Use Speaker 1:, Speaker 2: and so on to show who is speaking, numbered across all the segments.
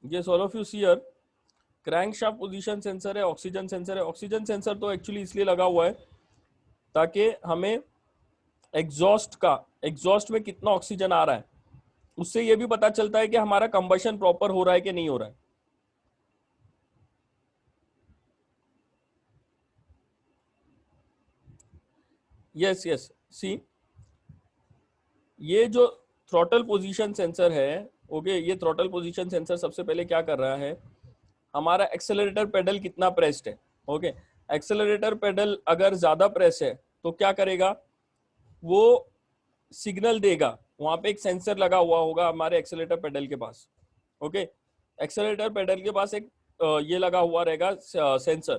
Speaker 1: yes, all of you see here, crank shaft position sensor है, oxygen sensor है। Oxygen sensor तो actually इसलिए लगा हुआ है ताकि हमें एग्जॉस्ट में कितना ऑक्सीजन आ रहा है उससे ये भी पता चलता है कि हमारा कंबशन प्रॉपर हो रहा है कि नहीं हो रहा है। यस यस, सी ये जो थ्रॉटल पोजीशन सेंसर है, ओके, ये थ्रॉटल पोजीशन सेंसर सबसे पहले क्या कर रहा है, हमारा एक्सेलरेटर पेडल कितना प्रेस्ड है। ओके, एक्सेलरेटर पेडल अगर ज्यादा प्रेस है तो क्या करेगा, वो सिग्नल देगा। वहां पे एक सेंसर लगा हुआ होगा हमारे एक्सेलरेटर पेडल के पास। ओके, एक्सेलरेटर पेडल के पास एक ये लगा हुआ रहेगा सेंसर।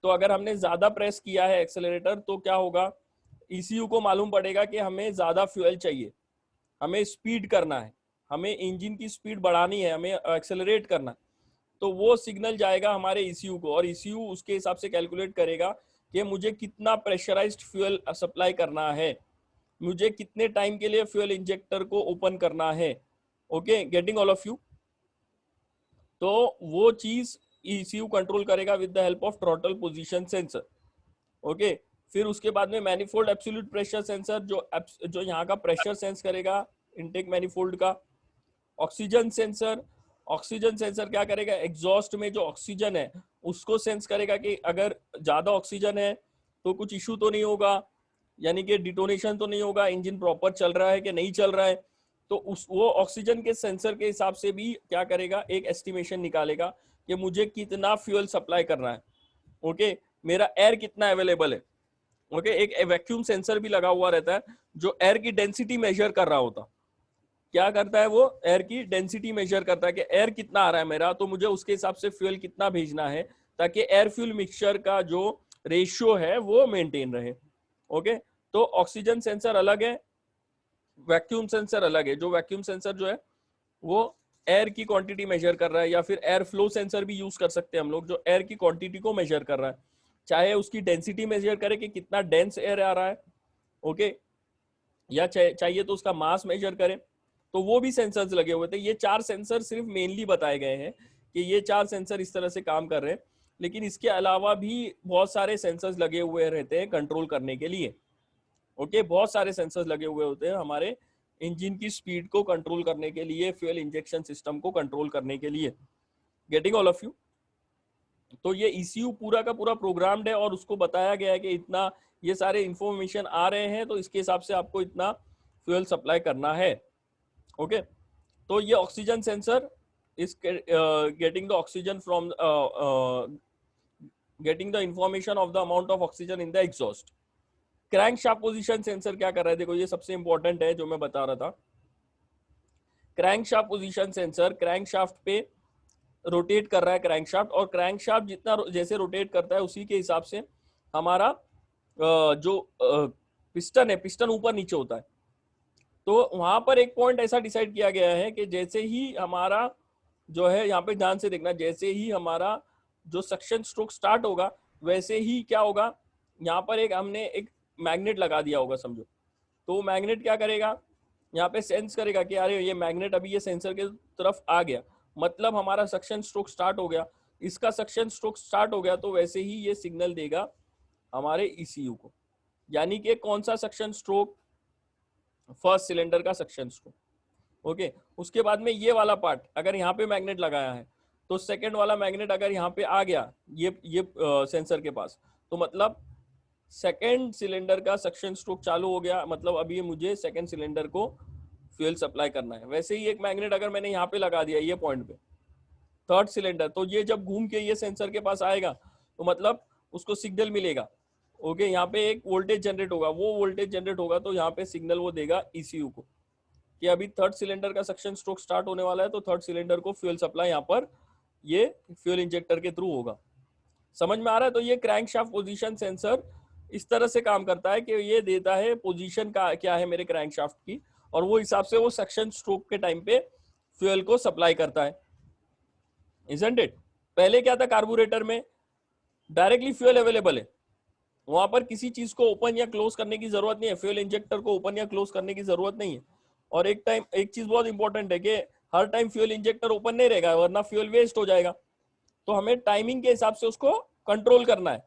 Speaker 1: तो अगर हमने ज्यादा प्रेस किया है एक्सेलरेटर तो क्या होगा, ईसीयू को मालूम पड़ेगा कि हमें ज्यादा फ्यूल चाहिए, हमें स्पीड करना है, हमें इंजन की स्पीड बढ़ानी है, हमें एक्सेलरेट करना है। तो वो सिग्नल जाएगा हमारे ईसीयू को और ईसीयू उसके हिसाब से कैलकुलेट करेगा कि मुझे कितना प्रेशराइज्ड फ्यूल सप्लाई करना है, मुझे कितने टाइम के लिए फ्यूल इंजेक्टर को ओपन करना है। Okay, getting all of you. तो वो चीज ईसीयू कंट्रोल करेगा with the help of throttle position sensor. Okay, फिर उसके बाद में मैनिफोल्ड एब्सोल्यूट प्रेशर सेंसर जो यहाँ का प्रेशर सेंस करेगा इनटेक मैनिफोल्ड का। ऑक्सीजन सेंसर, ऑक्सीजन सेंसर क्या करेगा, एग्जॉस्ट में जो ऑक्सीजन है उसको सेंस करेगा कि अगर ज्यादा ऑक्सीजन है तो कुछ इशू तो नहीं होगा, यानी कि डिटोनेशन तो नहीं होगा, इंजन प्रॉपर चल रहा है कि नहीं चल रहा है। तो उस वो ऑक्सीजन के सेंसर के हिसाब से भी क्या करेगा, एक एस्टिमेशन निकालेगा कि मुझे कितना फ्यूल सप्लाई करना है। ओके, मेरा एयर कितना अवेलेबल है। ओके, एक वैक्यूम सेंसर भी लगा हुआ रहता है जो एयर की डेंसिटी मेजर कर रहा होता। क्या करता है वो, एयर की डेंसिटी मेजर करता है कि एयर कितना आ रहा है मेरा, तो मुझे उसके हिसाब से फ्यूल कितना भेजना है ताकि एयर फ्यूल मिक्सचर का जो रेशियो है वो मेंटेन रहे। ओके, तो ऑक्सीजन सेंसर अलग है, वैक्यूम सेंसर अलग है। जो वैक्यूम सेंसर जो है वो एयर की क्वांटिटी मेजर कर रहा है, या फिर एयर फ्लो सेंसर भी यूज कर सकते हैं हम लोग, जो एयर की क्वांटिटी को मेजर कर रहा है, चाहे उसकी डेंसिटी मेजर करे कि कितना डेंस एयर आ रहा है। ओके, या चाहिए तो उसका मास मेजर करें, तो वो भी सेंसर्स लगे हुए थे। ये 4 सेंसर सिर्फ मेनली बताए गए हैं कि ये 4 सेंसर इस तरह से काम कर रहे हैं, लेकिन इसके अलावा भी बहुत सारे सेंसर्स लगे हुए रहते हैं कंट्रोल करने के लिए। ओके, बहुत सारे सेंसर्स लगे हुए होते हैं हमारे इंजन की स्पीड को कंट्रोल करने के लिए, फ्यूल इंजेक्शन सिस्टम को कंट्रोल करने के लिए। Getting all of you. तो ये ईसीयू पूरा का पूरा प्रोग्राम्ड है और उसको बताया गया है कि इतना ये सारे इंफॉर्मेशन आ रहे हैं तो इसके हिसाब से आपको इतना फ्यूल सप्लाई करना है। ओके, तो ये oxygen sensor is getting the oxygen from getting the information of the amount of oxygen in the exhaust. Crank shaft position sensor क्या कर रहा है, देखो ये सबसे इंपॉर्टेंट है जो मैं बता रहा था। Crank shaft position sensor crank shaft पे रोटेट कर रहा है क्रैंक शाफ्ट, और क्रैंक शाफ्ट जितना जैसे रोटेट करता है उसी के हिसाब से हमारा जो पिस्टन है, पिस्टन ऊपर नीचे होता है। तो वहां पर एक पॉइंट ऐसा डिसाइड किया गया है कि जैसे ही हमारा जो है, यहाँ पे ध्यान से देखना, जैसे ही हमारा जो सक्शन स्ट्रोक स्टार्ट होगा वैसे ही क्या होगा, यहाँ पर एक हमने एक मैग्नेट लगा दिया होगा समझो। तो मैग्नेट क्या करेगा, यहाँ पे सेंस करेगा कि अरे ये मैग्नेट अभी ये सेंसर के तरफ आ गया, मतलब हमारा सक्शन स्ट्रोक स्टार्ट हो गया। इसका सक्शन स्ट्रोक स्टार्ट हो गया तो वैसे ही ये सिग्नल देगा हमारे ईसीयू को, यानी कि कौन सा सक्शन स्ट्रोक, फर्स्ट सिलेंडर का सक्शन स्ट्रोक। ओके, उसके बाद में ये वाला पार्ट अगर यहाँ पे मैग्नेट लगाया है तो सेकंड वाला मैग्नेट अगर यहाँ पे आ गया ये सेंसर के पास, तो मतलब सेकेंड सिलेंडर का सक्शन स्ट्रोक चालू हो गया, मतलब अभी मुझे सेकेंड सिलेंडर को फ्यूल सप्लाई करना है। वैसे ही एक मैग्नेट अगर मैंने यहाँ पे लगा दिया ये पॉइंट पे, थर्ड सिलेंडर, तो ये जब घूम के ये सेंसर के पास आएगा तो मतलब उसको सिग्नल मिलेगा। ओके, यहाँ पे एक वोल्टेज जनरेट होगा, वो वोल्टेज जनरेट होगा तो यहाँ पे सिग्नल वो देगा ईसीयू को कि अभी थर्ड सिलेंडर का सक्शन स्ट्रोक स्टार्ट होने वाला है, तो थर्ड सिलेंडर को फ्यूल सप्लाई यहाँ पर ये फ्यूल इंजेक्टर के थ्रू होगा। समझ में आ रहा है। तो ये क्रैंक शाफ्ट पोजीशन सेंसर इस तरह से काम करता है कि ये देता है पोजीशन का क्या है मेरे क्रैंक शाफ्ट की, और वो हिसाब से वो सक्शन स्ट्रोक के टाइम पे फ्यूल को सप्लाई करता है। Isn't it. पहले क्या था, कार्बोरेटर में डायरेक्टली फ्यूल अवेलेबल है, वहां पर किसी चीज को ओपन या क्लोज करने की जरूरत नहीं है, फ्यूल इंजेक्टर को ओपन या क्लोज करने की जरूरत नहीं है। और एक चीज बहुत इंपॉर्टेंट है कि हर टाइम फ्यूल इंजेक्टर ओपन नहीं रहेगा वरना फ्यूल वेस्ट हो जाएगा। तो हमें टाइमिंग के हिसाब से उसको कंट्रोल करना है,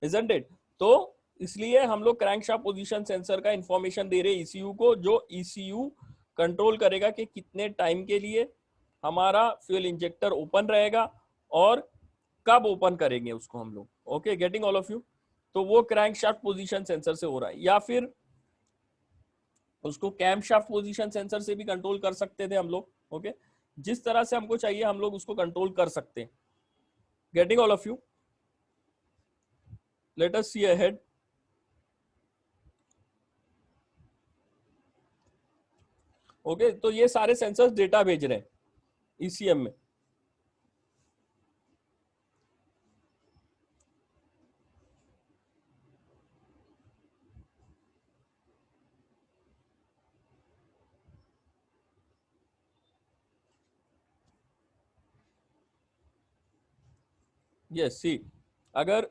Speaker 1: इजंट इट? तो इसलिए हम लोग क्रैंकशाफ्ट पोजीशन सेंसर का इंफॉर्मेशन दे रहे हैं ईसीयू को, जो ईसीयू कंट्रोल करेगा कि कितने टाइम के लिए हमारा फ्यूल इंजेक्टर ओपन रहेगा और कब ओपन करेंगे उसको हम लोग। Okay, getting all of you? तो वो क्रैंकशाफ्ट पोजीशन सेंसर से हो रहा है, या फिर उसको कैमशाफ्ट पोजीशन सेंसर से भी कंट्रोल कर सकते थे हम लोग। ओके, जिस तरह से हमको चाहिए हम लोग उसको कंट्रोल कर सकते हैं। Getting all of you? Let us see ahead. Okay, तो ये सारे सेंसर्स डेटा भेज रहे हैं ईसीएम में। यस, सी, अगर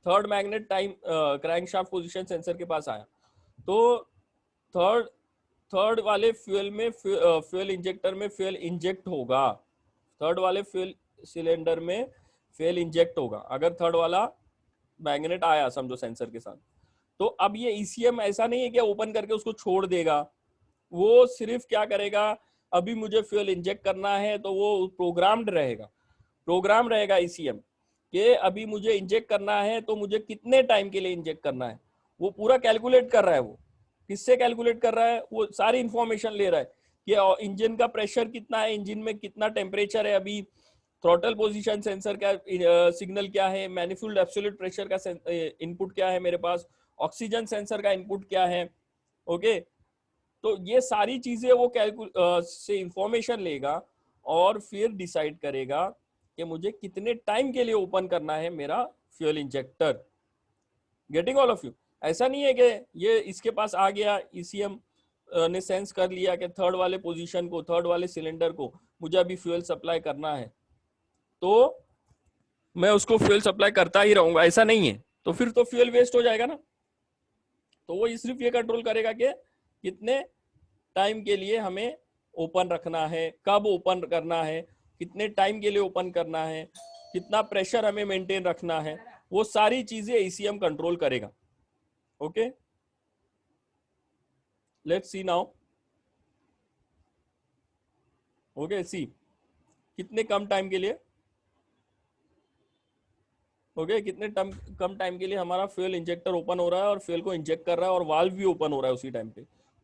Speaker 1: third magnet time crankshaft position sensor के पास आया तो थर्ड थर्ड वाले फ्यूल में फ्यूल इंजेक्टर में फ्यूल इंजेक्ट होगा, थर्ड वाले फ्यूल सिलेंडर में फ्यूल इंजेक्ट होगा अगर थर्ड वाला मैग्नेट आया समझो सेंसर के साथ। तो अब ये ईसीएम ऐसा नहीं है कि ओपन करके उसको छोड़ देगा, वो सिर्फ क्या करेगा, अभी मुझे फ्यूल इंजेक्ट करना है तो वो प्रोग्राम्ड रहेगा, प्रोग्राम रहेगा ईसीएम कि अभी मुझे इंजेक्ट करना है तो मुझे कितने टाइम के लिए इंजेक्ट करना है, वो पूरा कैलकुलेट कर रहा है। वो किससे कैलकुलेट कर रहा है? वो सारी इंफॉर्मेशन ले रहा है कि इंजन का प्रेशर कितना है, इंजन में कितना टेम्परेचर है, अभी थ्रॉटल पोजीशन सेंसर का सिग्नल क्या है, मैनिफोल्ड एब्सोल्यूट प्रेशर का इनपुट क्या है मेरे पास, ऑक्सीजन सेंसर का इनपुट क्या है। ओके, तो ये सारी चीजें वो से इंफॉर्मेशन लेगा और फिर डिसाइड करेगा कि मुझे कितने टाइम के लिए ओपन करना है मेरा fuel injector. Getting all of you? ऐसा नहीं है कि ये इसके पास आ गया ईसीएम ने सेंस कर लिया कि थर्ड वाले पोजीशन को, थर्ड वाले सिलेंडर को मुझे अभी फ्यूल सप्लाई करना है तो मैं उसको फ्यूल सप्लाई करता ही रहूंगा, ऐसा नहीं है। तो फिर तो फ्यूल वेस्ट हो जाएगा ना। तो वो सिर्फ ये कंट्रोल करेगा कि कितने टाइम के लिए हमें ओपन रखना है, कब ओपन करना है, कितने टाइम के लिए ओपन करना है, कितना प्रेशर हमें मेंटेन रखना है, वो सारी चीजें ईसीएम कंट्रोल करेगा। Okay, let's see now. Okay, see, कितने कम टाइम के लिए, ओके, कितने कम टाइम के लिए हमारा फ्यूल इंजेक्टर ओपन हो रहा है और फ्यूल को इंजेक्ट कर रहा है और वाल्व भी ओपन हो रहा है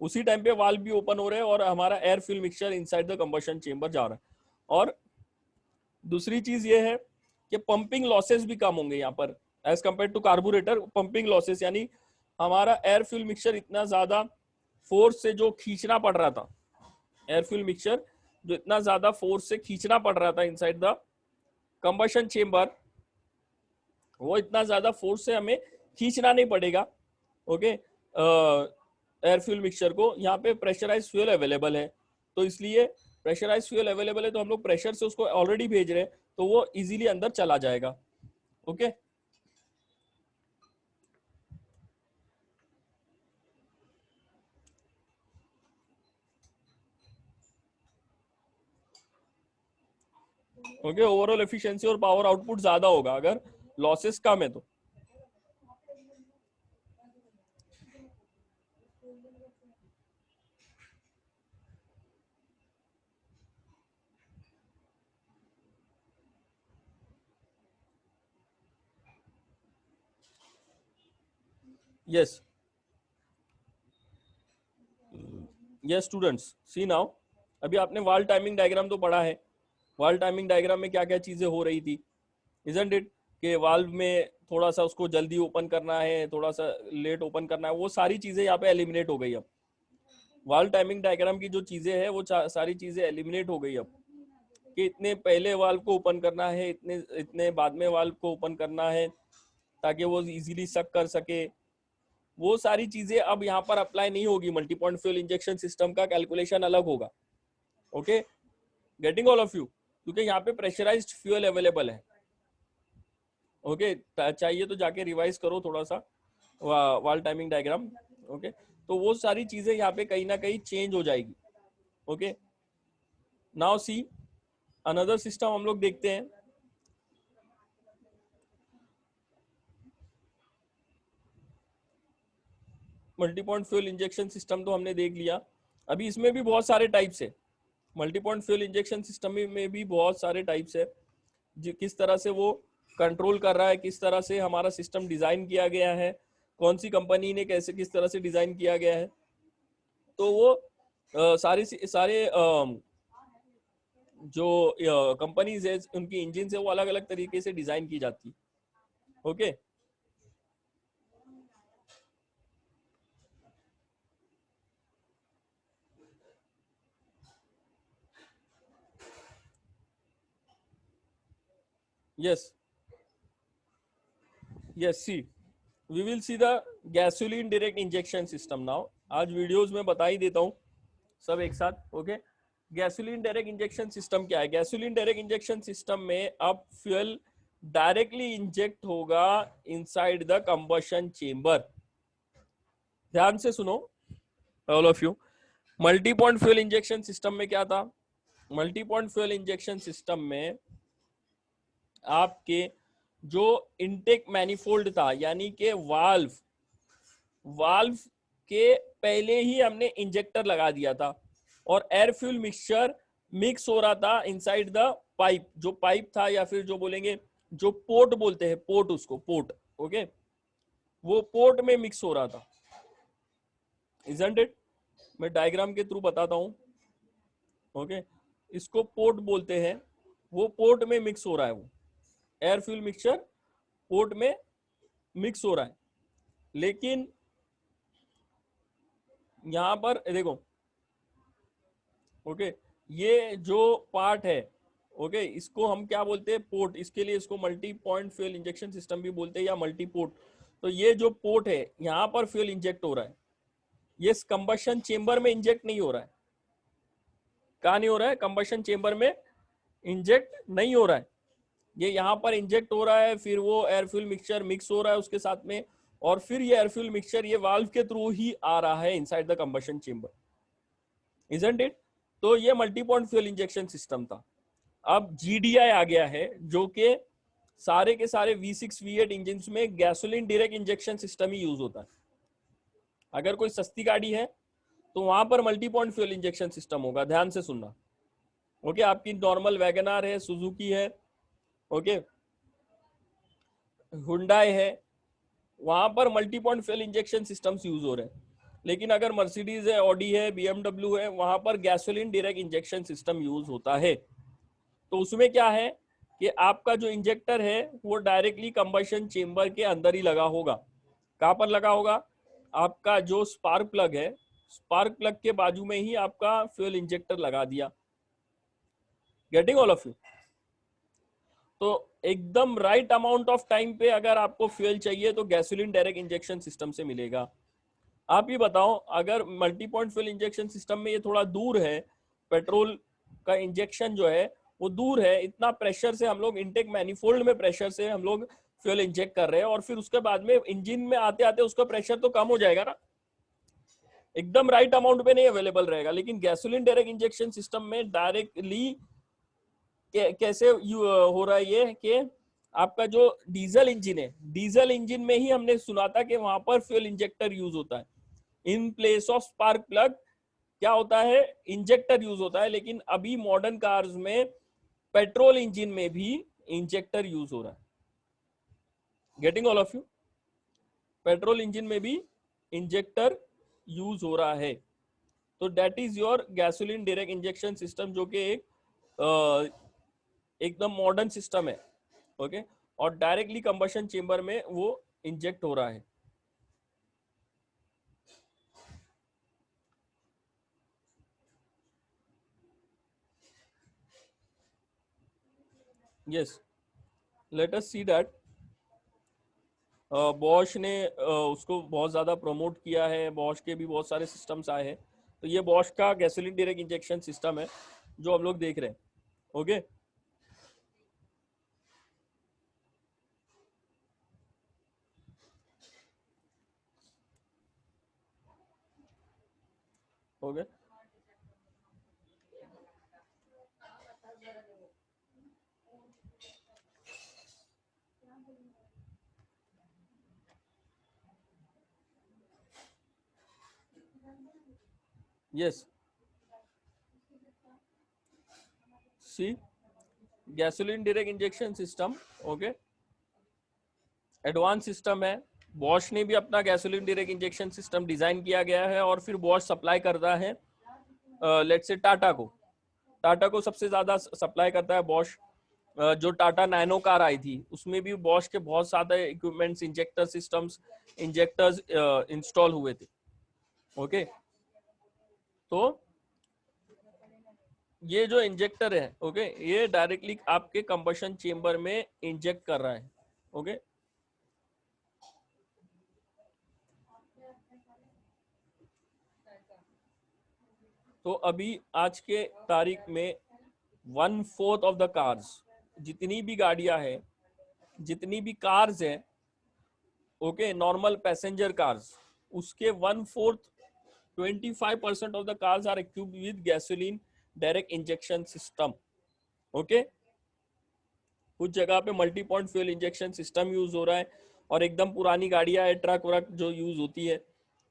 Speaker 1: उसी टाइम पे वाल्व भी ओपन हो रहे हैं और हमारा air fuel mixture inside the combustion chamber जा रहा है। और दूसरी चीज ये है कि पंपिंग लॉसेस भी कम होंगे यहाँ पर as compared to carburettor. Pumping losses यानी हमारा एयर फ्यूल मिक्सचर इतना ज्यादा फोर्स से जो खींचना पड़ रहा था, एयर फ्यूल मिक्सचर जो इतना ज्यादा फोर्स से खींचना पड़ रहा था इनसाइड द कंबशन चेंबर, वो इतना ज्यादा फोर्स से हमें खींचना नहीं पड़ेगा। ओके, एयर फ्यूल मिक्सचर को यहाँ पे प्रेशराइज फ्यूल अवेलेबल है, तो इसलिए प्रेशराइज फ्यूल अवेलेबल है तो हम लोग प्रेशर से उसको ऑलरेडी भेज रहे हैं तो वो इजीली अंदर चला जाएगा। ओके, ओके, ओवरऑल एफिशिएंसी और पावर आउटपुट ज्यादा होगा अगर लॉसेस कम है तो। यस, यस स्टूडेंट्स, सी नाउ। अभी आपने वाल टाइमिंग डायग्राम तो पढ़ा है, वाल टाइमिंग डायग्राम में क्या क्या चीजें हो रही थी, इजंट इट? कि वाल्व में थोड़ा सा उसको जल्दी ओपन करना है, थोड़ा सा लेट ओपन करना है, वो सारी चीजें यहाँ पे एलिमिनेट हो गई। अब वाल्व टाइमिंग डायग्राम की जो चीजें हैं वो सारी चीजें एलिमिनेट हो गई अब, कि इतने पहले वाल्व को ओपन करना है, इतने इतने बाद में वाल्व को ओपन करना है ताकि वो इजीली सक कर सके। वो सारी चीजें अब यहाँ पर अप्लाई नहीं होगी, multi point fuel injection system का कैलकुलेशन अलग होगा। Okay, getting all of you? क्योंकि यहाँ पे प्रेशराइज्ड फ्यूल अवेलेबल है। ओके, चाहिए तो जाके रिवाइज करो थोड़ा सा वाल टाइमिंग डायग्राम। ओके, तो वो सारी चीजें यहाँ पे कहीं ना कहीं चेंज हो जाएगी। Okay, now see another system हम लोग देखते हैं। Multi point fuel injection system तो हमने देख लिया। अभी इसमें भी बहुत सारे टाइप्स है। Multi point fuel injection system में भी बहुत सारे टाइप्स है, किस तरह से वो कंट्रोल कर रहा है, किस तरह से हमारा सिस्टम डिजाइन किया गया है, कौन सी कंपनी ने कैसे किस तरह से डिजाइन किया गया है। तो वो सारे जो कंपनीज है उनकी इंजन है वो अलग अलग तरीके से डिजाइन की जाती है। Okay, yes yes, see we will see the gasoline direct injection system now. आज वीडियोस में बता ही देता हूँ सब एक साथ। Okay, gasoline direct injection system क्या है? गैसोलीन डायरेक्ट इंजेक्शन सिस्टम में अब फ्यूल डायरेक्टली इंजेक्ट होगा इनसाइड द कंबशन चेंबर। ध्यान से सुनो all of you. Multi point fuel injection system में क्या था? Multi point fuel injection system में आपके जो इनटेक मैनिफोल्ड था, यानी कि वाल्व वाल्व के पहले ही हमने इंजेक्टर लगा दिया था और एयर फ्यूल मिक्सचर मिक्स हो रहा था इनसाइड द पाइप। जो पाइप था या फिर जो बोलेंगे जो पोर्ट बोलते हैं, पोर्ट, उसको पोर्ट, ओके, वो पोर्ट में मिक्स हो रहा था। Isn't it? मैं डायग्राम के थ्रू बताता हूं। ओके, इसको पोर्ट बोलते हैं। वो पोर्ट में मिक्स हो रहा है, वो एयर फ्यूल मिक्सचर पोर्ट में मिक्स हो रहा है। लेकिन यहां पर देखो, ओके, ये जो पार्ट है, ओके, इसको हम क्या बोलते हैं? पोर्ट। इसके लिए इसको multi point fuel injection system भी बोलते हैं या मल्टी पोर्ट। तो ये जो पोर्ट है, यहां पर फ्यूल इंजेक्ट हो रहा है। ये कंबशन चेंबर में इंजेक्ट नहीं हो रहा है। कहां नहीं हो रहा है? कंबशन चेंबर में इंजेक्ट नहीं हो रहा है। ये यहाँ पर इंजेक्ट हो रहा है, फिर वो एयर फ्यूल मिक्सचर मिक्स हो रहा है उसके साथ में, और फिर ये एयर फ्यूल मिक्सचर ये वाल्व के थ्रू ही आ रहा है inside the combustion chamber. Isn't it? तो ये multi point fuel injection system था। अब जीडीआई आ गया है, जो कि सारे के सारे V6 V8 इंजन में गैसोलीन डायरेक्ट इंजेक्शन सिस्टम ही यूज होता है। अगर कोई सस्ती गाड़ी है तो वहां पर multi point fuel injection system होगा। ध्यान से सुनना। ओके, आपकी नॉर्मल वैगनार है, सुजुकी है, ओके, हुंडई है, वहां पर multi point fuel injection systems use हो रहे हैं। लेकिन अगर मर्सिडीज है, ऑडी है, बीएमडब्ल्यू है, वहां पर gasoline direct injection system use होता है। तो उसमें क्या है कि आपका जो इंजेक्टर है वो डायरेक्टली कंबशन चेंबर के अंदर ही लगा होगा। कहां पर लगा होगा? आपका जो स्पार्क प्लग है, स्पार्क प्लग के बाजू में ही आपका फ्यूल इंजेक्टर लगा दिया। Getting all of you? तो एकदम राइट अमाउंट ऑफ टाइम पे अगर आपको फ्यूल चाहिए तो गैसोलीन डायरेक्ट इंजेक्शन सिस्टम से मिलेगा। आप ही बताओ, अगर multi point fuel injection system में ये थोड़ा दूर है, पेट्रोल का इंजेक्शन जो है वो दूर है, इतना प्रेशर से हम लोग इनटेक मैनिफोल्ड में प्रेशर से हम लोग फ्यूल इंजेक्ट कर रहे हैं, और फिर उसके बाद में इंजन में आते आते उसका प्रेशर तो कम हो जाएगा ना, एकदम राइट अमाउंट पे नहीं अवेलेबल रहेगा। लेकिन गैसोलीन डायरेक्ट इंजेक्शन सिस्टम में डायरेक्टली कैसे हो रहा है ये कि आपका जो डीजल इंजन है, डीजल इंजन में ही हमने सुना था कि वहां पर फ्यूल इंजेक्टर यूज होता है in place of spark plug. क्या होता है? इंजेक्टर यूज होता है। लेकिन अभी मॉडर्न कार्स में पेट्रोल इंजन में भी इंजेक्टर यूज हो रहा है। Getting all of you? Petrol engine में भी इंजेक्टर यूज हो रहा है। तो that is your gasoline direct injection system, जो कि एक एकदम मॉडर्न सिस्टम है। ओके, और डायरेक्टली कंबशन चेंबर में वो इंजेक्ट हो रहा है। Yes, late us see that. Bosch ने उसको बहुत ज़्यादा प्रमोट किया है, बॉश के भी बहुत सारे सिस्टम्स आए हैं। तो ये बॉश का गैसोलीन डायरेक्ट इंजेक्शन सिस्टम है जो हम लोग देख रहे हैं। Okay, okay, yes, see gasoline direct injection system, okay, advance system है। बॉश ने भी अपना gasoline direct injection system design किया गया है और फिर बॉश सप्लाई करता है लेट्स से टाटा को। टाटा को सबसे ज्यादा सप्लाई करता है बॉश। जो टाटा नैनो कार आई थी उसमें भी बॉश के बहुत सारे equipments, injector systems, injectors install हुए थे, ओके। तो ये जो इंजेक्टर है, ओके, ये डायरेक्टली आपके कंबशन चेंबर में इंजेक्ट कर रहा है, ओके। तो अभी आज के तारीख में 1/4 ऑफ द कार्स, जितनी भी गाड़ियां हैं, जितनी भी कार्स हैं, ओके, नॉर्मल पैसेंजर कार्स, उसके 1/4 25% of the cars are equipped with gasoline direct injection system, okay. कुछ जगह पे multi point fuel injection system use हो रहा है और एकदम पुरानी गाड़ियां है, ट्रक व्रक जो यूज होती है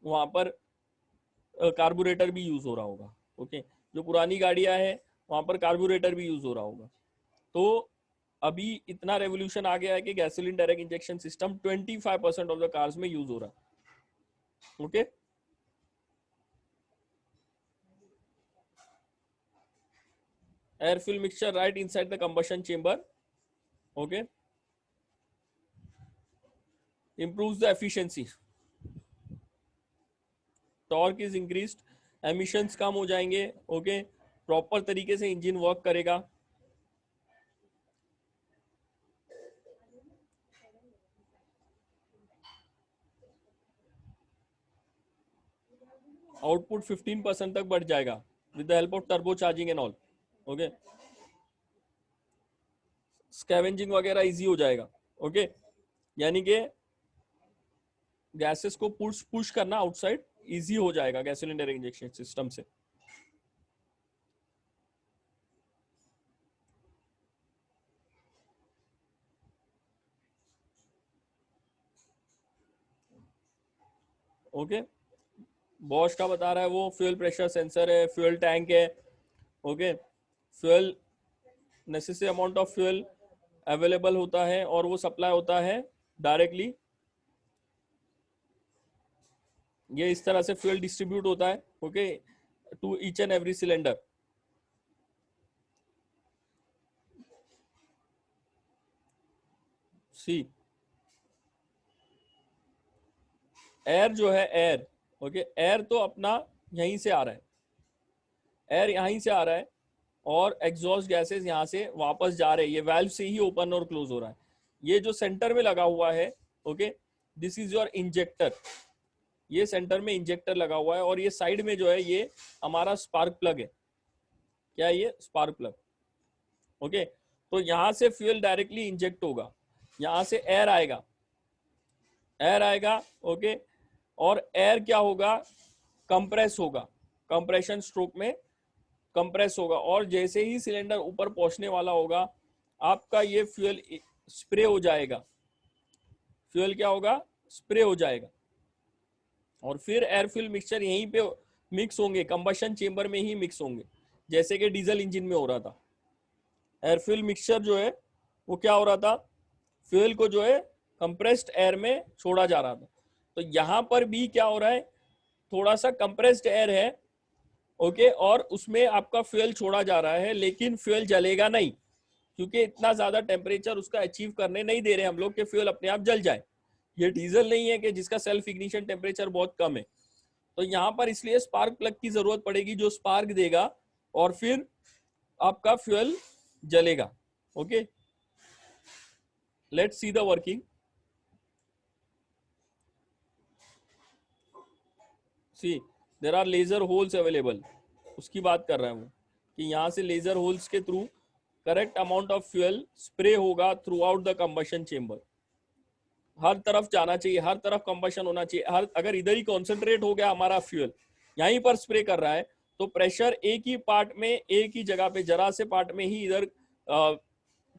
Speaker 1: वहां पर कार्बोरेटर भी यूज हो रहा होगा, ओके। जो पुरानी गाड़ियां है वहां पर कार्बोरेटर भी यूज हो रहा होगा। तो अभी इतना रेवोल्यूशन आ गया है कि gasoline direct injection system 25% of the cars में यूज हो रहा है, okay. Air fuel mixture right inside the combustion chamber, okay, improves the efficiency, torque is increased, emissions कम हो जाएंगे, ओके, प्रॉपर तरीके से इंजन वर्क करेगा। आउटपुट 15% तक बढ़ जाएगा with the help of turbo charging and all, okay. Scavenging वगैरह इजी हो जाएगा, ओके। यानी कि गैसेस को पुश करना आउटसाइड इजी हो जाएगा गैसोलीन डायरेक्ट इंजेक्शन सिस्टम से। ओके, बॉश का बता रहा है वो फ्यूल प्रेशर सेंसर है, फ्यूल टैंक है, okay. Fuel necessary amount of fuel available होता है और वो सप्लाई होता है डायरेक्टली। ये इस तरह से फ्यूल डिस्ट्रीब्यूट होता है, okay, to each and every cylinder. See air जो है, एयर, ओके, एयर तो अपना यहीं से आ रहा है, एयर यहीं से आ रहा है और एग्जॉस्ट गैसेस यहाँ से वापस जा रहे हैं, ये वाल्व से ही ओपन और क्लोज हो रहा है। ये जो सेंटर में लगा हुआ है, okay, this is your injector, ये सेंटर में इंजेक्टर लगा हुआ है और ये साइड में जो है ये हमारा स्पार्क प्लग है। क्या है ये? Spark plug, okay. तो यहां से फ्यूल डायरेक्टली इंजेक्ट होगा, यहां से एयर आएगा, एयर आएगा, ओके, और एयर क्या होगा? कंप्रेस होगा, कंप्रेशन स्ट्रोक में कंप्रेस होगा और जैसे ही सिलेंडर ऊपर पहुंचने वाला होगा आपका ये फ्यूल स्प्रे हो जाएगा, फ्यूल क्या होगा? स्प्रे हो जाएगा और फिर एयर फ्यूल मिक्सचर यहीं पे मिक्स होंगे, कंबशन चेंबर में ही मिक्स होंगे, जैसे कि डीजल इंजन में हो रहा था। एयर फ्यूल मिक्सचर जो है वो क्या हो रहा था? फ्यूल को जो है कंप्रेस्ड एयर में छोड़ा जा रहा था। तो यहां पर भी क्या हो रहा है? थोड़ा सा कंप्रेस्ड एयर है, ओके, और उसमें आपका फ्यूल छोड़ा जा रहा है, लेकिन फ्यूल जलेगा नहीं क्योंकि इतना ज्यादा टेम्परेचर उसका अचीव करने नहीं दे रहे हम लोग कि फ्यूल अपने आप जल जाए। ये डीजल नहीं है कि जिसका सेल्फ इग्निशन टेम्परेचर बहुत कम है। तो यहाँ पर इसलिए स्पार्क प्लग की जरूरत पड़ेगी जो स्पार्क देगा और फिर आपका फ्यूल जलेगा, okay. Let's see the working. See there are laser holes available, उसकी बात कर रहा है वो कि यहाँ से लेजर होल्स के through correct amount of fuel spray होगा throughout the combustion chamber. हर तरफ जाना चाहिए, हर तरफ कंबशन होना चाहिए। हर अगर इधर ही कॉन्सेंट्रेट हो गया हमारा फ्यूल, यहीं पर स्प्रे कर रहा है, तो प्रेशर एक ही पार्ट में, एक ही जगह पे, जरा से पार्ट में ही इधर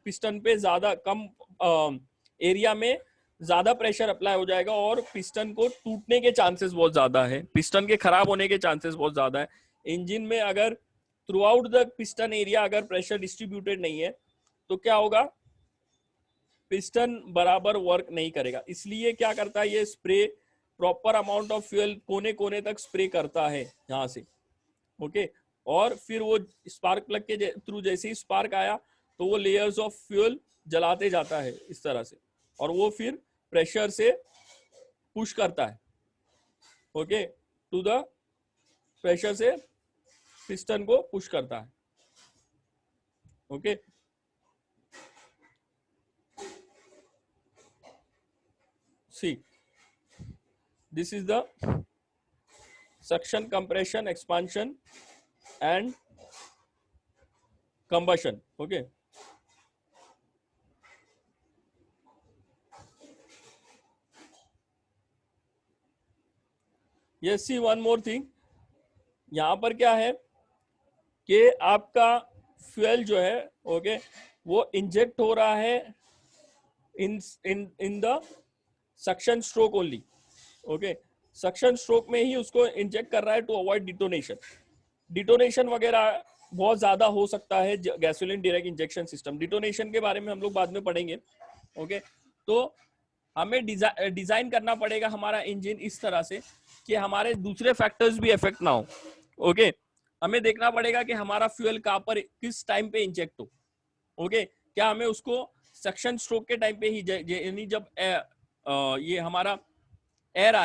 Speaker 1: पिस्टन पे ज्यादा कम एरिया में ज्यादा प्रेशर अप्लाई हो जाएगा और पिस्टन को टूटने के चांसेस बहुत ज्यादा है, पिस्टन के खराब होने के चांसेस बहुत ज्यादा है। इंजन में अगर through out the piston area अगर प्रेशर डिस्ट्रीब्यूटेड नहीं है तो क्या होगा, पिस्टन बराबर वर्क नहीं करेगा। इसलिए क्या करता है ये spray, proper amount of fuel कोने कोने तक स्प्रे करता है यहाँ से, ओके। और फिर वो स्पार्क प्लग के थ्रू जैसे ही स्पार्क आया तो वो लेयर्स ऑफ फ्यूल जलाते जाता है इस तरह से, और वो फिर प्रेशर से पुश करता है, ओके, टू द प्रेशर से पिस्टन को पुश करता है, okay. See this is the suction, compression, expansion and combustion, okay. Yes, see one more thing, यहाँ पर क्या है कि आपका फ्यूल जो है, ओके, वो इंजेक्ट हो रहा है in the suction stroke only, okay. Suction stroke में ही उसको इंजेक्ट कर रहा है टू अवॉइड डिटोनेशन। डिटोनेशन वगैरह बहुत ज्यादा हो सकता है gasoline direct injection system. Detonation के बारे में हम लोग बाद में पढ़ेंगे, ओके। तो हमें डिजाइन करना पड़ेगा हमारा इंजन इस तरह से कि हमारे दूसरे फैक्टर्स भी इफेक्ट ना हो, ओके। हमें देखना पड़ेगा कि हमारा फ्यूल कहाँ पर किस टाइम पे इंजेक्ट हो, ओके। क्या हमें उसको सक्शन स्ट्रोक के टाइम पे ही, यानी जब ये हमारा एयर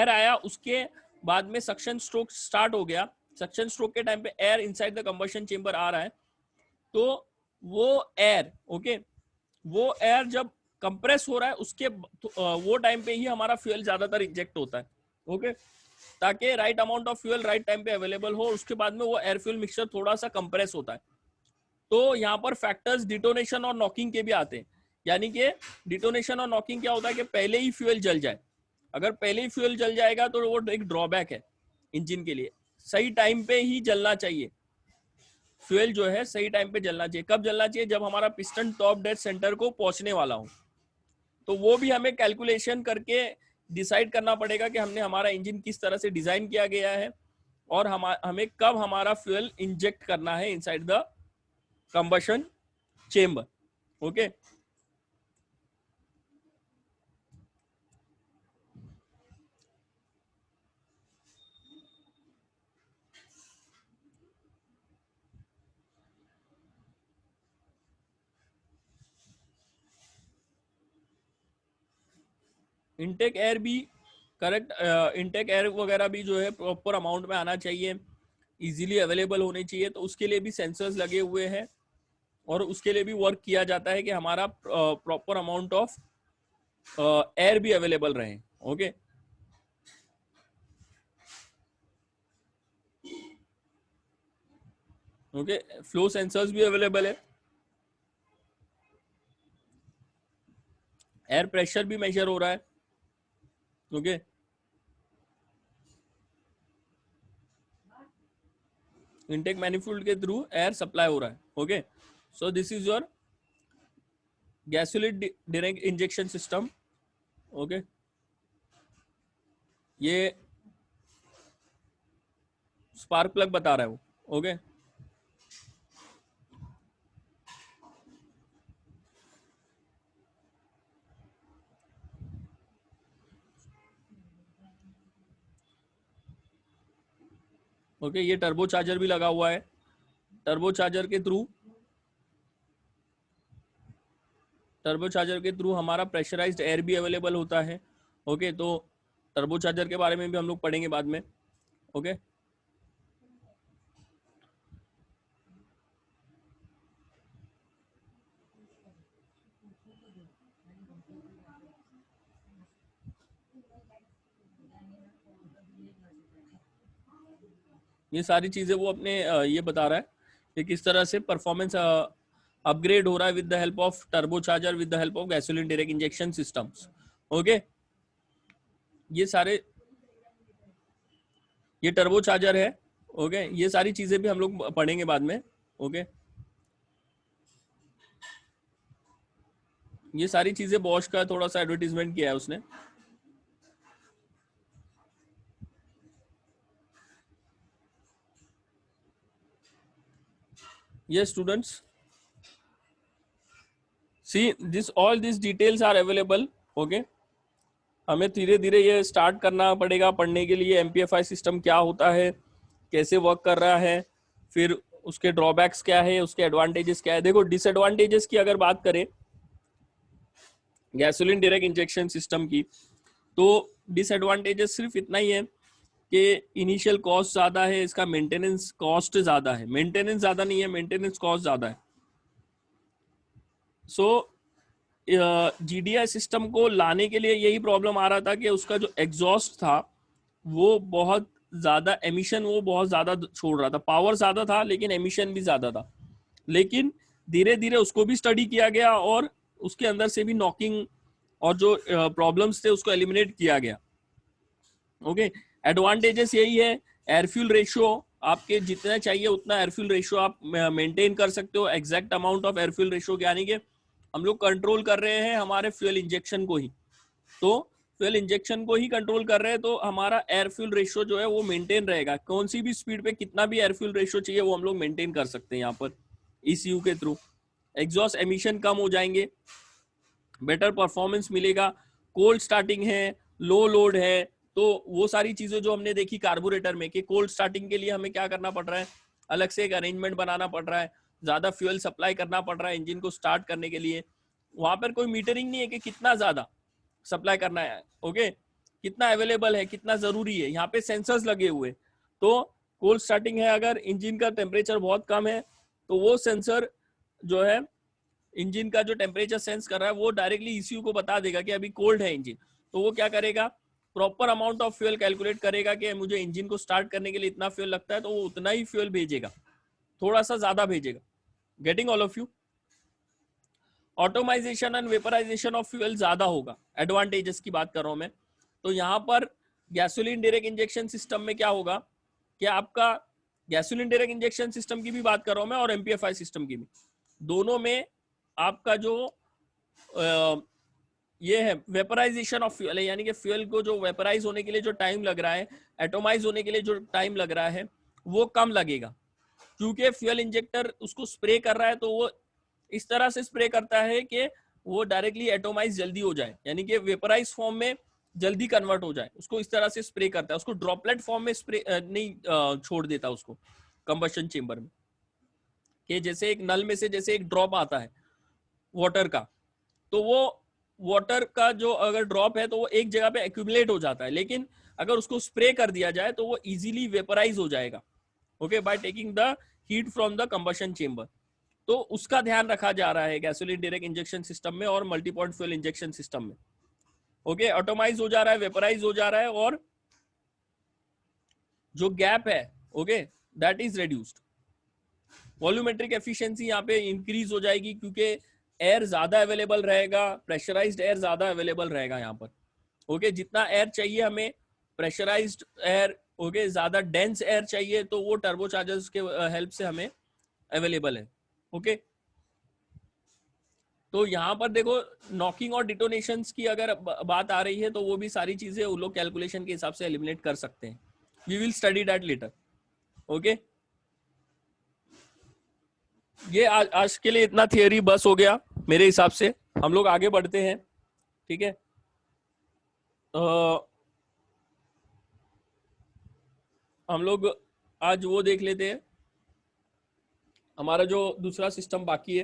Speaker 1: आया उसके बाद में सक्शन स्ट्रोक स्टार्ट हो गया, सक्शन स्ट्रोक के टाइम पे air inside the combustion chamber आ रहा है, तो वो एयर, ओके, वो एयर जब कंप्रेस हो रहा है उसके वो टाइम पे ही हमारा फ्यूल ज्यादातर इंजेक्ट होता है, ओके, ताकि right amount of fuel right time पे अवेलेबल हो। उसके बाद में वो एयर फ्यूल मिक्सचर थोड़ा सा कंप्रेस होता है। तो यहाँ पर फैक्टर्स डिटोनेशन और नॉकिंग के भी आते हैं, यानी कि डिटोनेशन और नॉकिंग क्या होता है कि पहले ही फ्यूल जल जाए। अगर पहले ही फ्यूल जल जाएगा तो वो एक ड्रॉबैक है इंजन के लिए। सही टाइम पे ही जलना चाहिए फ्यूल, जो है सही टाइम पे जलना चाहिए। कब जलना चाहिए? जब हमारा पिस्टन टॉप डेड सेंटर को पहुंचने वाला हो। तो वो भी हमें कैलकुलेशन करके डिसाइड करना पड़ेगा कि हमने हमारा इंजन किस तरह से डिजाइन किया गया है और हमें कब हमारा फ्यूल इंजेक्ट करना है inside the combustion chamber, okay. Intake air भी करेक्ट, इनटेक एयर वगैरह भी जो है प्रॉपर अमाउंट में आना चाहिए, इजीली अवेलेबल होने चाहिए। तो उसके लिए भी सेंसर्स लगे हुए हैं और उसके लिए भी वर्क किया जाता है कि हमारा प्रॉपर अमाउंट ऑफ एयर भी अवेलेबल रहे, ओके। ओके, फ्लो सेंसर्स भी अवेलेबल है, एयर प्रेशर भी मेजर हो रहा है, ओके। इनटेक मैनिफोल्ड के थ्रू एयर सप्लाई हो रहा है, okay. So this is your gasoline direct injection system, okay. ये स्पार्क प्लग बता रहा है वो, ओके। ओके, ये टर्बो चार्जर भी लगा हुआ है। टर्बो चार्जर के थ्रू हमारा प्रेशराइज्ड एयर भी अवेलेबल होता है, ओके। तो टर्बो चार्जर के बारे में भी हम लोग पढ़ेंगे बाद में, ओके। ये सारी चीजें वो अपने ये बता रहा है कि किस तरह से परफॉर्मेंस अपग्रेड हो रहा है with the help of turbo charger, with the help of gasoline direct injection systems, okay. ये सारे, ये टर्बो चार्जर है, ओके। ये सारी चीजें भी हम लोग पढ़ेंगे बाद में, ओके। ये सारी चीजें बॉश का थोड़ा सा एडवर्टीजमेंट किया है उसने। Yes students, see this all these details are available. Okay, हमें धीरे धीरे ये स्टार्ट करना पड़ेगा पढ़ने के लिए एमपीएफआई सिस्टम क्या होता है, कैसे वर्क कर रहा है, फिर उसके ड्रॉबैक्स क्या है, उसके एडवांटेजेस क्या है. देखो डिसएडवांटेजेस की अगर बात करें गैसोलीन डायरेक्ट इंजेक्शन सिस्टम की, तो डिसएडवांटेजेस सिर्फ इतना ही है कि इनिशियल कॉस्ट ज़्यादा है, इसका मेंटेनेंस कॉस्ट ज़्यादा है. मेंटेनेंस ज़्यादा नहीं है, मेंटेनेंस कॉस्ट ज़्यादा है. सो जीडीआई सिस्टम को लाने के लिए यही प्रॉब्लम आ रहा था कि उसका जो एग्जॉस्ट था वो बहुत ज़्यादा एमिशन, वो बहुत ज़्यादा छोड़ रहा था. पावर ज़्यादा था लेकिन एमिशन भी ज़्यादा था. लेकिन धीरे धीरे उसको भी स्टडी किया गया और उसके अंदर से भी नॉकिंग और जो प्रॉब्लम्स थे उसको एलिमिनेट किया गया. ओके, एडवांटेजेस यही है, एयरफ्यूल रेशियो आपके जितना चाहिए उतना एयरफ्यूल रेशियो आप मेंटेन कर सकते हो. एग्जैक्ट अमाउंट ऑफ एयरफ्यूल रेशियो यानी कि हम लोग कंट्रोल कर रहे हैं हमारे फ्यूल इंजेक्शन को ही, तो फ्यूल इंजेक्शन को ही कंट्रोल कर रहे हैं तो हमारा एयरफ्यूल रेशियो जो है वो मेंटेन रहेगा. कौन सी भी स्पीड पे कितना भी एयरफ्यूल रेशियो चाहिए वो हम लोग मेंटेन कर सकते हैं यहाँ पर ECU के थ्रू. एग्जॉस्ट एमिशन कम हो जाएंगे, बेटर परफॉर्मेंस मिलेगा. कोल्ड स्टार्टिंग है, लो लोड है, तो वो सारी चीजें जो हमने देखी कार्बोरेटर में कि कोल्ड स्टार्टिंग के लिए हमें क्या करना पड़ रहा है, अलग से एक अरेंजमेंट बनाना पड़ रहा है, ज्यादा फ्यूल सप्लाई करना पड़ रहा है इंजन को स्टार्ट करने के लिए. वहां पर कोई मीटरिंग नहीं है कि कितना ज्यादा सप्लाई करना है. ओके, कितना अवेलेबल है, कितना जरूरी है, यहाँ पे सेंसर्स लगे हुए. तो कोल्ड स्टार्टिंग है, अगर इंजन का टेम्परेचर बहुत कम है तो वो सेंसर जो है इंजन का जो टेम्परेचर सेंस कर रहा है वो डायरेक्टली ECU को बता देगा कि अभी कोल्ड है इंजन. तो वो क्या करेगा, proper amount of fuel calculate करेगा कि मुझे इंजन को स्टार्ट करने के लिए इतना फ्यूल लगता है, तो वो उतना ही फ्यूल भेजेगा, थोड़ा सा ज्यादा भेजेगा. Getting all of you. Atomization and vaporization of fuel ज्यादा होगा. एडवांटेजेस की बात कर रहा हूं मैं. तो यहाँ पर गैसोलीन डायरेक्ट इंजेक्शन सिस्टम में क्या होगा कि आपका गैसोलीन डायरेक्ट इंजेक्शन सिस्टम की भी बात कर रहा हूं मैं और एमपीएफआई सिस्टम की भी, दोनों में आपका जो ये है वेपराइजेशन ऑफ फ्यूल है, यानी कि फ्यूल को जो वेपराइज होने के लिए जो टाइम लग रहा है, एटोमाइज होने के लिए जो टाइम लग रहा है वो कम लगेगा. क्योंकि फ्यूल इंजेक्टर उसको स्प्रे कर रहा है तो वो इस तरह से स्प्रे करता है कि वो डायरेक्टली एटोमाइज जल्दी हो जाए, यानी कि वेपराइज फॉर्म में जल्दी कन्वर्ट हो जाए. उसको इस तरह से स्प्रे करता है, उसको ड्रॉपलेट फॉर्म में स्प्रे नहीं छोड़ देता उसको कंबशन चेंबर में, कि जैसे एक नल में से जैसे एक ड्रॉप आता है वाटर का, तो वो वाटर का जो अगर ड्रॉप है तो वो एक जगह पे एक्यूमुलेट हो जाता है, लेकिन अगर उसको स्प्रे कर दिया जाए तो वो इजीली वेपराइज हो जाएगा. Okay, by taking the heat from the combustion chamber. तो उसका ध्यान रखा जा रहा है गैसोलीन डायरेक्ट इंजेक्शन सिस्टम में और multi point fuel injection system में. ओके, ऑटोमाइज हो जा रहा है, वेपराइज हो जा रहा है, और जो गैप है okay that is reduced. Volumetric efficiency यहाँ पे इंक्रीज हो जाएगी क्योंकि एयर ज्यादा अवेलेबल रहेगा, प्रेशराइज्ड एयर ज्यादा अवेलेबल रहेगा यहाँ पर. ओके, जितना एयर चाहिए हमें प्रेशराइज्ड एयर, ओके ज्यादा डेंस एयर चाहिए तो वो टर्बोचार्जर्स के हेल्प से हमें अवेलेबल है. ओके, तो यहाँ पर देखो नॉकिंग और डिटोनेशंस की अगर बात आ रही है तो वो भी सारी चीजें वो लोग कैलकुलेशन के हिसाब से एलिमिनेट कर सकते हैं. We will study that later. Okay, ये आज के लिए इतना थियरी बस हो गया मेरे हिसाब से. हम लोग आगे बढ़ते हैं. ठीक है, हम लोग आज वो देख लेते हैं, हमारा जो दूसरा सिस्टम बाकी है,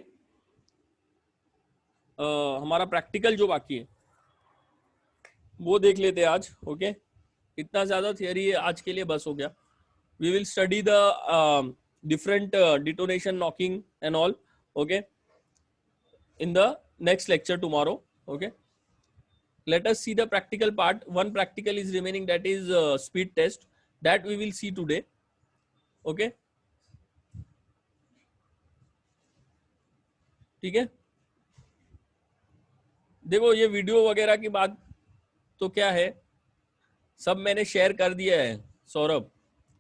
Speaker 1: हमारा प्रैक्टिकल जो बाकी है वो देख लेते हैं आज. ओके, इतना ज्यादा थियरी आज के लिए बस हो गया. We will study the different detonation, knocking and all, okay, in the next lecture tomorrow. Okay, let us see the practical part. One practical is remaining, that is speed test, that we will see today. Okay, ठीक है. देखो ये video वगैरह की बात तो क्या है, सब मैंने शेयर कर दिया है सौरभ,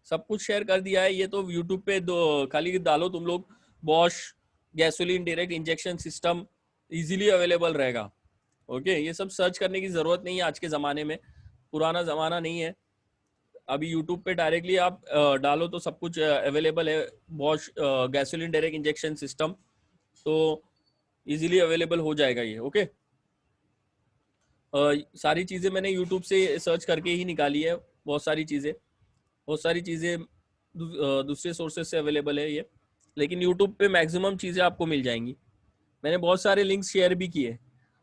Speaker 1: सब कुछ शेयर कर दिया है. ये तो यूट्यूब पे खाली डालो तुम लोग Bosch gasoline direct injection system, easily available रहेगा. ओके, ये सब सर्च करने की जरूरत नहीं है आज के जमाने में, पुराना जमाना नहीं है. अभी यूट्यूब पे डायरेक्टली आप डालो तो सब कुछ अवेलेबल है। Bosch gasoline direct injection system, तो इजीली अवेलेबल हो जाएगा ये। ओके, सारी चीज़ें मैंने यूट्यूब से सर्च करके ही निकाली है। बहुत सारी चीज़ें दूसरे सोर्सेज से अवेलेबल है ये, लेकिन यूट्यूब पे मैक्सिमम चीज़ें आपको मिल जाएंगी। मैंने बहुत सारे लिंक्स शेयर भी किए।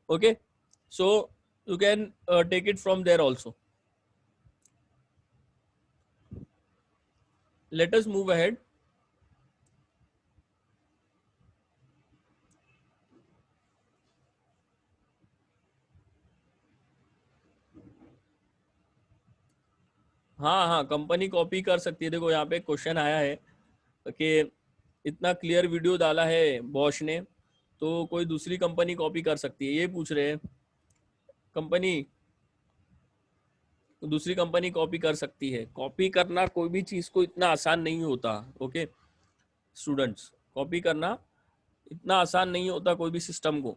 Speaker 1: Okay, so you can take it from there also. Let us move ahead. हाँ हाँ, कंपनी कॉपी कर सकती है। देखो यहाँ पे क्वेश्चन आया है कि इतना क्लियर वीडियो डाला है बॉश ने, तो कोई दूसरी कंपनी कॉपी कर सकती है, ये पूछ रहे हैं। कंपनी, दूसरी कंपनी कॉपी कर सकती है। कॉपी करना कोई भी चीज़ को इतना आसान नहीं होता। ओके स्टूडेंट्स, कॉपी करना इतना आसान नहीं होता कोई भी सिस्टम को।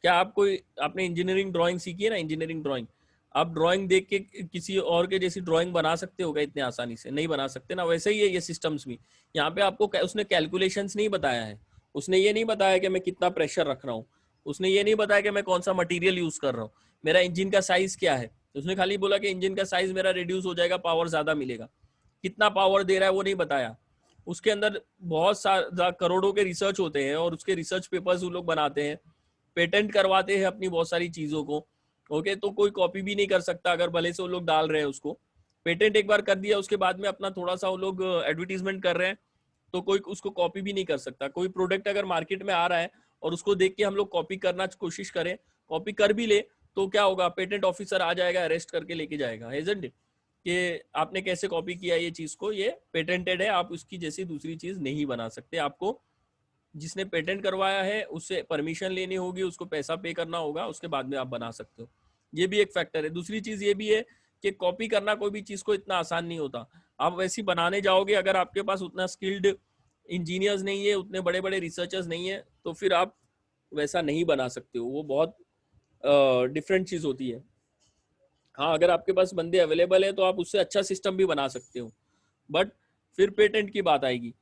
Speaker 1: क्या आप कोई, आपने इंजीनियरिंग ड्राइंग सीखी है ना, इंजीनियरिंग ड्राइंग, आप ड्राइंग देख के किसी और के जैसी ड्राइंग बना सकते हो क्या? इतने आसानी से नहीं बना सकते ना। वैसे ही है ये सिस्टम्स भी। यहाँ पे आपको उसने कैलकुलेशंस नहीं बताया है। उसने ये नहीं बताया कि मैं कितना प्रेशर रख रहा हूँ। उसने ये नहीं बताया कि मैं कौन सा मटीरियल यूज कर रहा हूँ, मेरा इंजन का साइज क्या है। उसने खाली बोला कि इंजन का साइज मेरा रिड्यूस हो जाएगा, पावर ज्यादा मिलेगा। कितना पावर दे रहा है वो नहीं बताया। उसके अंदर बहुत सारा करोड़ों के रिसर्च होते हैं और उसके रिसर्च पेपर्स वो लोग बनाते हैं, पेटेंट करवाते हैं अपनी बहुत सारी चीजों को। ओके, तो कोई कॉपी भी नहीं कर सकता अगर भले से वो लोग डाल रहे हैं उसको। पेटेंट एक बार कर दिया, उसके बाद में अपना थोड़ा सा वो लोग एडवर्टीजमेंट कर रहे हैं, तो कोई उसको कॉपी भी नहीं कर सकता। कोई प्रोडक्ट अगर मार्केट में आ रहा है और उसको देख के हम लोग कॉपी करना कोशिश करें, कॉपी कर भी ले, तो क्या होगा, पेटेंट ऑफिसर आ जाएगा, अरेस्ट करके लेके जाएगा, इजंट इट, कि आपने कैसे कॉपी किया ये चीज को, ये पेटेंटेड है, आप उसकी जैसी दूसरी चीज नहीं बना सकते। आपको जिसने पेटेंट करवाया है उससे परमिशन लेनी होगी, उसको पैसा पे करना होगा, उसके बाद में आप बना सकते हो। ये भी एक फैक्टर है। दूसरी चीज ये भी है कि कॉपी करना कोई भी चीज को इतना आसान नहीं होता। आप वैसी बनाने जाओगे, अगर आपके पास उतना स्किल्ड इंजीनियर्स नहीं है, उतने बड़े बड़े रिसर्चर्स नहीं है, तो फिर आप वैसा नहीं बना सकते हो। वो बहुत डिफरेंट चीज होती है। हाँ, अगर आपके पास बंदे अवेलेबल है तो आप उससे अच्छा सिस्टम भी बना सकते हो, बट फिर पेटेंट की बात आएगी,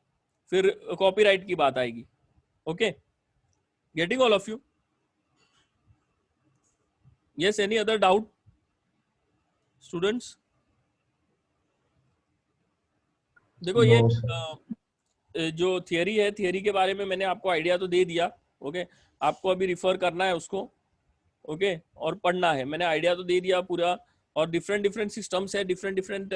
Speaker 1: फिर कॉपीराइट की बात आएगी। Okay, getting all of you? yes, any other doubt students? देखो ये
Speaker 2: नो सर।
Speaker 1: जो थियरी है, थियरी के बारे में मैंने आपको आइडिया तो दे दिया। ओके, आपको अभी रिफर करना है उसको। ओके, और पढ़ना है, मैंने आइडिया तो दे दिया पूरा। और डिफरेंट डिफरेंट सिस्टम्स है, डिफरेंट डिफरेंट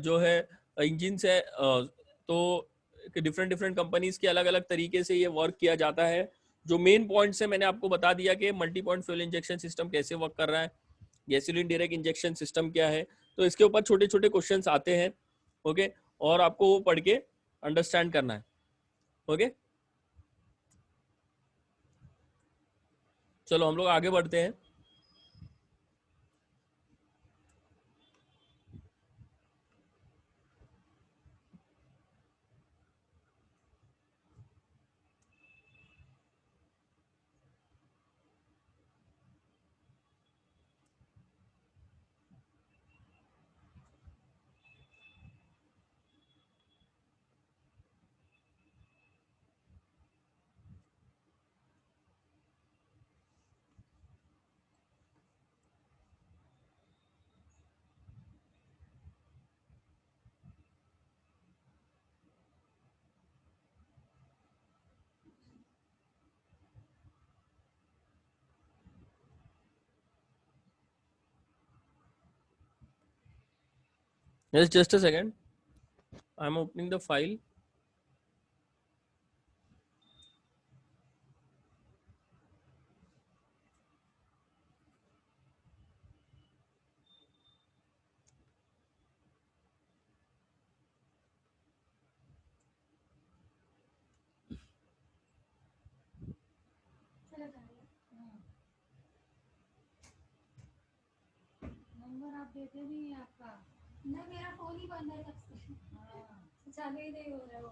Speaker 1: जो है इंजिन्स है, तो डिफरेंट डिफरेंट कंपनीज के अलग अलग तरीके से ये वर्क किया जाता है। जो मेन पॉइंट्स है मैंने आपको बता दिया कि multi point fuel injection system कैसे वर्क कर रहा है, गैसोलीन डायरेक्ट इंजेक्शन सिस्टम क्या है। तो इसके ऊपर छोटे छोटे क्वेश्चंस आते हैं। ओके, और आपको वो पढ़ के अंडरस्टैंड करना है। ओके, चलो हम लोग आगे बढ़ते हैं। Yes, just a second, I'm opening the file.
Speaker 3: Number आप देते नहीं है आपका। नहीं, मेरा फोन ही बंद है तब से। हाँ, चालू ही नहीं हो रहा है वो,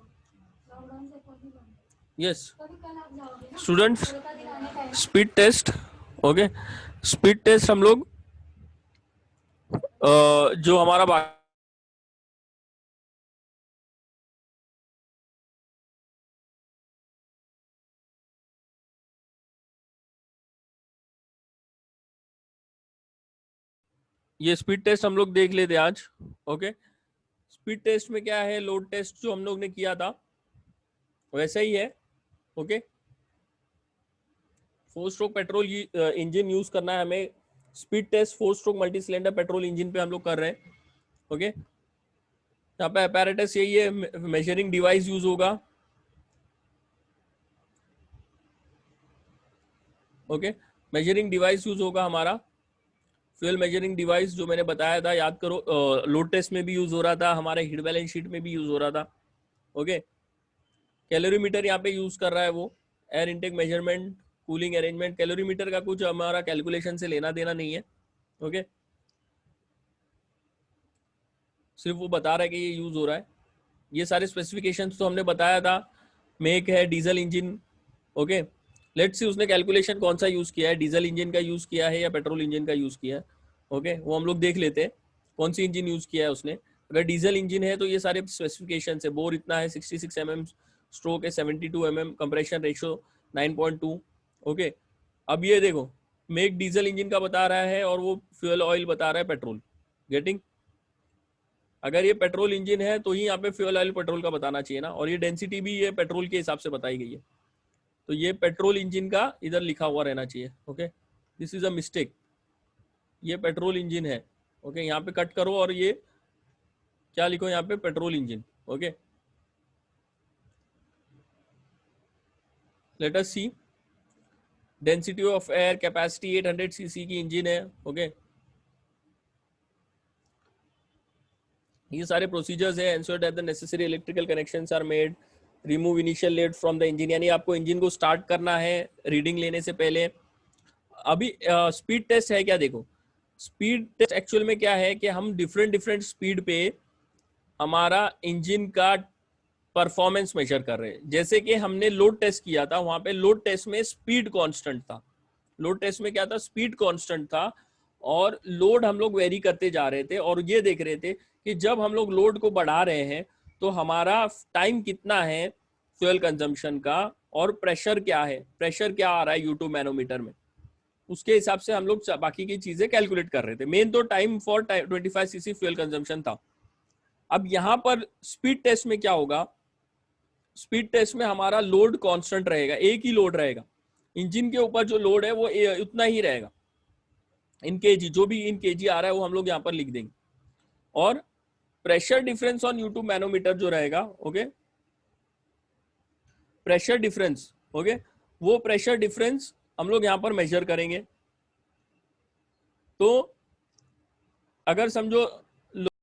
Speaker 3: लॉकडाउन से फोन ही बंद है।
Speaker 1: यस
Speaker 3: कभी कल आप जाओगे ना
Speaker 1: स्टूडेंट्स,
Speaker 3: कोलकाता दिलाने का है।
Speaker 1: Speed test. Okay, speed test हम लोग जो हमारा ये स्पीड टेस्ट हम लोग देख लेते आज। ओके, स्पीड टेस्ट में क्या है, लोड टेस्ट जो हम लोग ने किया था वैसा ही है। Okay, 4 stroke petrol engine use करना है हमें। Speed test 4 stroke multi cylinder petrol engine पे हम लोग कर रहे हैं। ओके, यहाँ पे अपैरेटस यही है, मेजरिंग डिवाइस यूज होगा। ओके, मेजरिंग डिवाइस यूज होगा हमारा, फ्यूल मेजरिंग डिवाइस जो मैंने बताया था, याद करो। लोड टेस्ट में भी यूज हो रहा था, हमारे हीट बैलेंस शीट में भी यूज हो रहा था। ओके, कैलोरीमीटर यहाँ पे यूज कर रहा है वो, air intake measurement, cooling arrangement. Calorimeter का कुछ हमारा कैलकुलेशन से लेना देना नहीं है। ओके, सिर्फ वो बता रहा है कि ये यूज हो रहा है। ये सारे स्पेसिफिकेशंस तो हमने बताया था। मेक है डीजल इंजन। ओके, लेट्स सी उसने कैलकुलेशन कौन सा यूज किया है, डीजल इंजन का यूज किया है या पेट्रोल इंजन का यूज किया है। ओके, वो हम लोग देख लेते हैं कौन सी इंजन यूज किया है उसने। अगर डीजल इंजन है तो ये सारे स्पेसिफिकेशन है, बोर इतना है, 66 mm स्ट्रोक है, 72 mm कंप्रेशन रेशियो 9.2। ओके, अब ये देखो, मेक डीजल इंजन का बता रहा है और वो फ्यूल ऑयल बता रहा है पेट्रोल। गेटिंग? अगर ये पेट्रोल इंजन है तो ही यहाँ पे फ्यूल ऑयल पेट्रोल का बताना चाहिए ना, और ये डेंसिटी भी ये पेट्रोल के हिसाब से बताई गई है, तो ये पेट्रोल इंजन का इधर लिखा हुआ रहना चाहिए। Okay, this is a mistake, ये पेट्रोल इंजन है। ओके, यहाँ पे कट करो और ये क्या लिखो यहाँ पे, petrol engine. Okay, let us see, density of air capacity 800 CC की इंजन है। ओके, ये सारे प्रोसीजर्स है। Ensure that the necessary electrical connections are made, remove initial load from the engine, यानी आपको इंजन को स्टार्ट करना है रीडिंग लेने से पहले। अभी स्पीड टेस्ट है क्या, देखो स्पीड टेस्ट एक्चुअल में क्या है कि हम डिफरेंट डिफरेंट स्पीड पे हमारा इंजन का परफॉर्मेंस मेजर कर रहे हैं। जैसे कि हमने लोड टेस्ट किया था, वहां पे लोड टेस्ट में स्पीड कांस्टेंट था। लोड टेस्ट में क्या था, स्पीड कांस्टेंट था, और लोड हम लोग वेरी करते जा रहे थे, और ये देख रहे थे कि जब हम लोग लोड को बढ़ा रहे हैं तो हमारा टाइम कितना है फ्यूल कंजम्पशन का, और प्रेशर क्या है, प्रेशर क्या आ रहा है U2 मैनोमीटर में, उसके हिसाब से हम लोग बाकी की चीजें कैलकुलेट कर रहे थे। मेन तो time for 25 CC fuel consumption था। अब यहां पर स्पीड टेस्ट में क्या होगा, स्पीड टेस्ट में हमारा लोड कांस्टेंट रहेगा, एक ही लोड रहेगा, इंजन के ऊपर जो लोड है वो उतना ही रहेगा, इन केजी, जो भी इन केजी आ रहा है वो हम लोग यहाँ पर लिख देंगे। और pressure difference on U2 manometer जो रहेगा, ओके, प्रेशर डिफरेंस, ओके, वो प्रेशर डिफरेंस हम लोग यहाँ पर मेजर करेंगे। तो अगर समझो